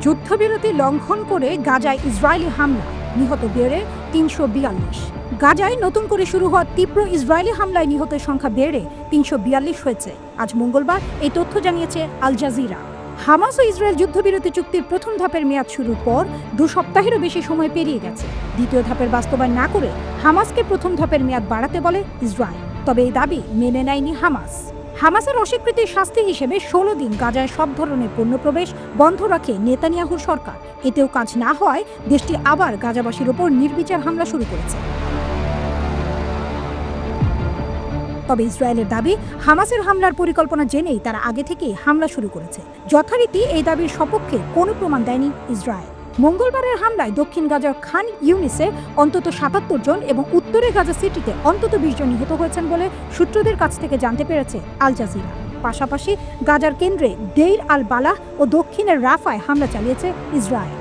যুদ্ধবিরতি লঙ্ঘন করে গাজায় ইসরায়েলি হামলা, নিহত বেড়ে ৩৪২। গাজায় নতুন করে শুরু হওয়া তীব্র ইসরায়েলি হামলায় নিহতের সংখ্যা বেড়ে ৩৪২ হয়েছে। আজ মঙ্গলবার এই তথ্য জানিয়েছে আল জাজিরা। হামাস ও ইসরায়েল যুদ্ধবিরতি চুক্তির প্রথম ধাপের মেয়াদ শুরুর পর ২ সপ্তাহেরও বেশি সময় পেরিয়ে গেছে। দ্বিতীয় ধাপের বাস্তবায়ন না করে হামাসকে প্রথম ধাপের মেয়াদ বাড়াতে বলে ইসরায়েল। তবে এই দাবি মেনে নেয়নি হামাস। হামাসের অস্বীকৃতির শাস্তি হিসেবে ১৬ দিন গাজায় সব ধরনের পণ্য প্রবেশ বন্ধ রাখে নেতানিয়াহুর সরকার। এতেও কাজ না হওয়ায় দেশটি আবার গাজাবাসীর ওপর নির্বিচার হামলা শুরু করেছে। তবে ইসরায়েলের দাবি, হামাসের হামলার পরিকল্পনা জেনেই তারা আগে থেকেই হামলা শুরু করেছে। যথারীতি এই দাবির সপক্ষে কোনো প্রমাণ দেয়নি ইসরায়েল। মঙ্গলবারের হামলায় দক্ষিণ গাজার খান ইউনিসে অন্তত ৭৭ জন এবং উত্তরে গাজা সিটিতে অন্তত ২০ জন নিহত হয়েছেন বলে সূত্রদের কাছ থেকে জানতে পেরেছে আল জাজিরা। পাশাপাশি গাজার কেন্দ্রে দেইর আল বালাহ ও দক্ষিণের রাফায় হামলা চালিয়েছে ইসরায়েল।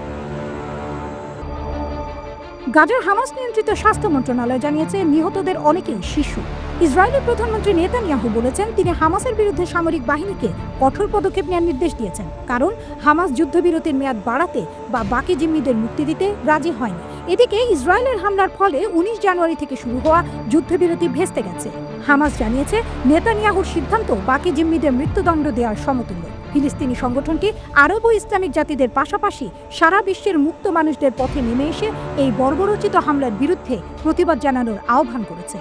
গাজার হামাস নিয়ন্ত্রিত স্বাস্থ্য মন্ত্রণালয় জানিয়েছে, নিহতদের অনেকেই শিশু। ইসরায়েলের প্রধানমন্ত্রী নেতানিয়াহু বলেছেন, তিনি হামাসের বিরুদ্ধে সামরিক বাহিনীকে কঠোর পদক্ষেপ নেওয়ার নির্দেশ দিয়েছেন, কারণ হামাস যুদ্ধবিরতির মেয়াদ বাড়াতে বা বাকি জিম্মিদের মুক্তি দিতে রাজি হয়নি। এদিকে ইসরায়েলের হামলার ফলে ১৯ জানুয়ারি থেকে শুরু হওয়া যুদ্ধবিরতি ভেস্তে গেছে। হামাস জানিয়েছে, নেতানিয়াহুর সিদ্ধান্ত বাকি জিম্মিদের মৃত্যুদণ্ড দেওয়ার সমতুল্য। ফিলিস্তিনি সংগঠনটি আরব ও ইসলামিক জাতিদের পাশাপাশি সারা বিশ্বের মুক্ত মানুষদের পথে নেমে এসে এই বর্বরোচিত হামলার বিরুদ্ধে প্রতিবাদ জানানোর আহ্বান করেছে।